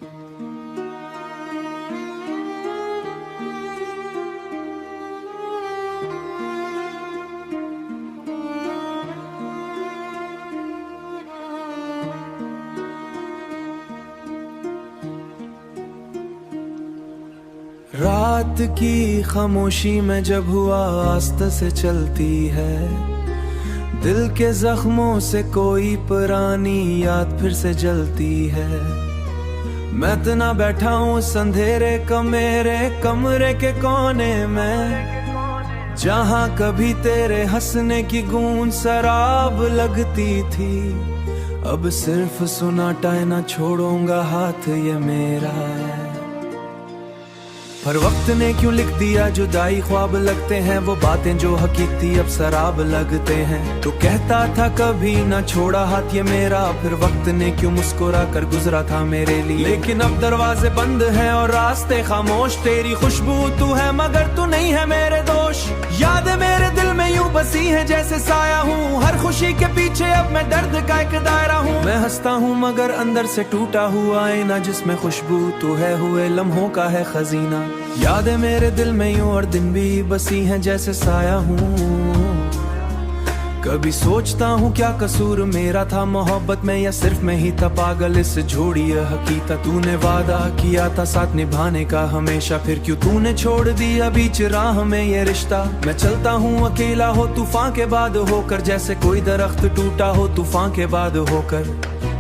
रात की खामोशी में जब हुआ आस्ते से चलती है, दिल के जख्मों से कोई पुरानी याद फिर से जलती है। मैं तना बैठा हूँ अंधेरे मेरे कमरे के कोने में, जहाँ कभी तेरे हंसने की गूंज शराब लगती थी। अब सिर्फ सुनाटा है, ना छोड़ूंगा हाथ ये मेरा। पर वक्त ने क्यों लिख दिया जुदाई, ख्वाब लगते हैं वो बातें जो हकीकती अब शराब लगते हैं। तो कहता था कभी ना छोड़ा हाथ ये मेरा, फिर वक्त ने क्यों मुस्कुरा कर गुजरा था मेरे लिए। लेकिन अब दरवाजे बंद हैं और रास्ते खामोश, तेरी खुशबू तू है मगर तू नहीं है मेरे दोष। यादें मेरे दिल में यूं बसी है जैसे साया हूँ, हर खुशी के पीछे अब मैं दर्द का एक दायरा हूँ। मैं हंसता हूँ मगर अंदर से टूटा हुआ आईना, जिसमें खुशबू तू है हुए लम्हों का है खजीना। यादें मेरे दिल में यूं और दिन भी बसी हैं जैसे साया हूँ। कभी सोचता हूँ क्या कसूर मेरा था मोहब्बत में, या सिर्फ मैं ही था पागल इस जोड़ी हकीकत। तूने वादा किया था साथ निभाने का हमेशा, फिर क्यों तूने छोड़ दिया बीच राह में ये रिश्ता। मैं चलता हूँ अकेला हो तूफान के बाद होकर, जैसे कोई दरख्त टूटा हो तूफान के बाद होकर।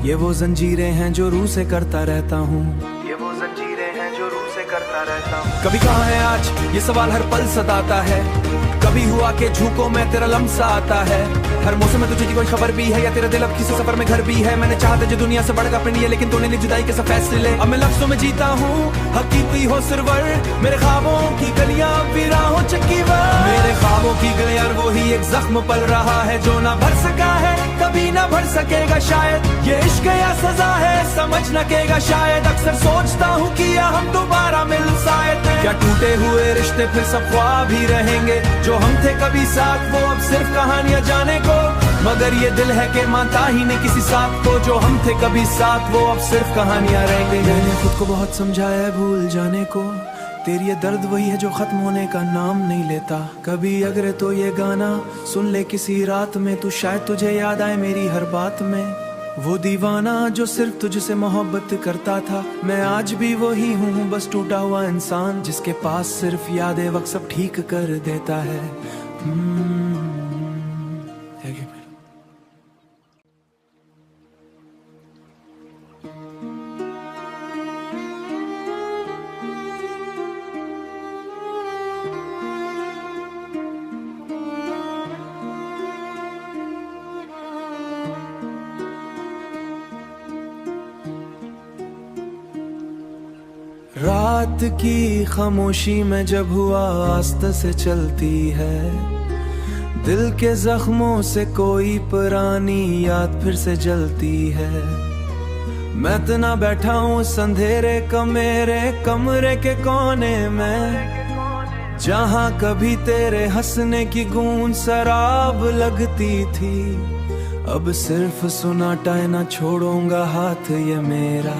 ये वो जंजीरें हैं जो रूह से करता रहता हूँ, ये वो जंजीरें हैं जो रूह से करता रहता हूँ। कभी कहाँ है आज ये सवाल हर पल सताता है, कभी हुआ के झूकों में तेरा लम्सा आता है। हर मौसम में तुझे की कोई खबर भी है, या तेरा दिल अब किसी सफर में घर भी है। मैंने चाहता जो दुनिया से बढ़कर अपनी है, लेकिन तूने नहीं जुदाई के सब फैसले। अब मैं लफ्जों में जीता हूँ हकीकी हो सिरवर, मेरे ख्वाबों की गलियां वीरा हो चक्की वर। मेरे ख्वाबों की गलियां वो ही एक जख्म पल रहा है, जो ना भर सका है कभी ना भर सकेगा शायद। ये इश्क या सजा है समझ न केगा शायद। अक्सर सोचता हूँ किया हम दोबारा मिल शायद, क्या टूटे हुए रिश्ते फिर सब ख्वाब ही रहेंगे। जो हम थे कभी साथ वो अब सिर्फ कहानियां जाने को, मगर ये दिल है कि मानता ही नहीं किसी साथ को। जो हम थे कभी साथ वो अब सिर्फ कहानियां रहेंगे। मैंने खुद को बहुत समझाया है भूल जाने को, तेरी ये दर्द वही है जो खत्म होने का नाम नहीं लेता। कभी अगर तो ये गाना सुन ले किसी रात में, तू शायद तुझे याद आए मेरी हर बात में। वो दीवाना जो सिर्फ तुझसे मोहब्बत करता था, मैं आज भी वही हूँ बस टूटा हुआ इंसान, जिसके पास सिर्फ यादें वक्त सब ठीक कर देता है। रात की खामोशी में जब हुआ आस्ते से चलती है, दिल के जख्मों से कोई पुरानी याद फिर से जलती है। मैं तना बैठा हूँ अंधेरे मेरे कमरे के कोने में, जहाँ कभी तेरे हंसने की गूंज शराब लगती थी। अब सिर्फ सुनाटा है, ना छोड़ूंगा हाथ ये मेरा।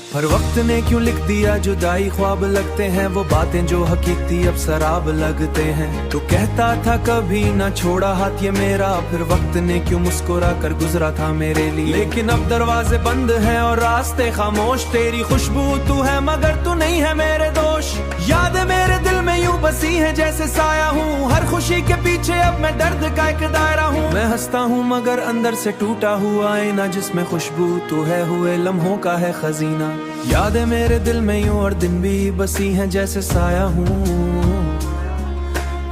पर वक्त ने क्यों लिख दिया जुदाई, ख्वाब लगते हैं वो बातें जो हकीकती अब शराब लगते हैं। तो कहता था कभी ना छोड़ा हाथ ये मेरा, फिर वक्त ने क्यों मुस्कुरा कर गुजरा था मेरे लिए। लेकिन अब दरवाजे बंद हैं और रास्ते खामोश, तेरी खुशबू तू है मगर तू नहीं है मेरे दोष। यादें मेरे दिल में यूं बसी है जैसे साया हूँ, हर खुशी के पीछे अब मैं दर्द का एक दायरा हूँ। मैं हंसता हूँ मगर अंदर से टूटा हुआ आईना, जिसमें खुशबू तू है हुए लम्हों का है खजीना। यादें मेरे दिल में यूं और दिन भी बसी हैं जैसे साया हूँ।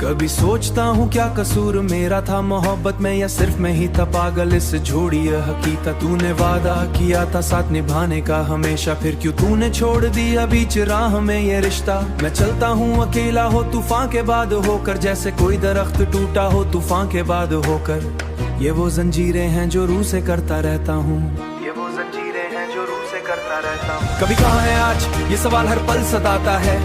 कभी सोचता हूँ क्या कसूर मेरा था मोहब्बत में, या सिर्फ मैं ही था पागल इस जोड़ी हकीकत। तूने वादा किया था साथ निभाने का हमेशा, फिर क्यों तूने छोड़ दिया बीच राह में ये रिश्ता। मैं चलता हूँ अकेला हो तूफान के बाद होकर, जैसे कोई दरख्त टूटा हो तूफान के बाद होकर। ये वो जंजीरें हैं जो रूह से करता रहता हूँ, ये वो जंजीरें हैं जो रूह से करता करता रहता हूँ। कभी कहाँ है आज ये सवाल हर पल सताता है,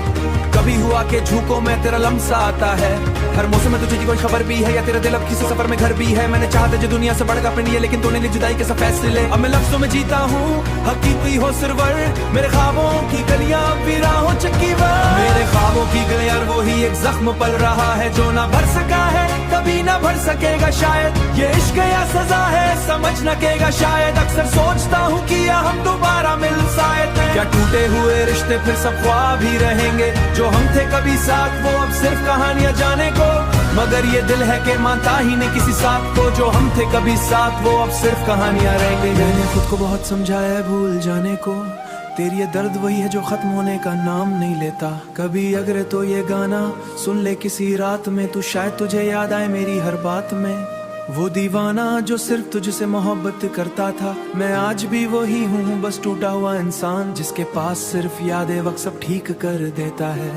कभी हुआ के झूठों में तेरा लम्सा आता है। हर मौसम में तुझे कोई खबर भी है या तेरा दिल अब किसी सफर में घर भी है। मैंने चाहते जो दुनिया से बढ़कर अपनी है, लेकिन तूने ली जुदाई के सब फैसले। अब मैं लफ्जों में जीता हूँ, हकीकत हो सिरवर, मेरे ख्वाबों की गलियां भी राहों चक्कीवर। मेरे ख्वाबों की गलियां वो ही एक जख्म पल रहा है जो ना भर सका है, कभी ना भर सकेगा शायद। ये इश्क या सजा है समझ न केगा शायद। अक्सर सोचता हूँ कि या हम दोबारा मिल शायद। क्या टूटे हुए रिश्ते फिर सब ख्वाब ही रहेंगे, जो हम थे कभी साथ वो अब सिर्फ कहानियां जाने को। मगर ये दिल है कि मानता ही नहीं किसी साथ को, जो हम थे कभी साथ वो अब सिर्फ कहानियां रहेंगी। मैंने खुद को बहुत समझाया है भूल जाने को, तेरी ये दर्द वही है जो खत्म होने का नाम नहीं लेता। कभी अगर तो ये गाना सुन ले किसी रात में, तू शायद तुझे याद आए मेरी हर बात में। वो दीवाना जो सिर्फ तुझसे मोहब्बत करता था, मैं आज भी वही हूँ बस टूटा हुआ इंसान, जिसके पास सिर्फ यादें वक्त सब ठीक कर देता है।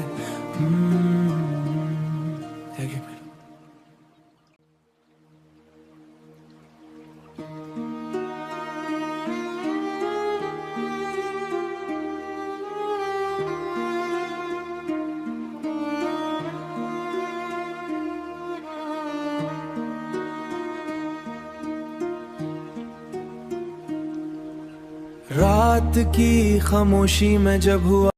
रात की खामोशी में जब हुआ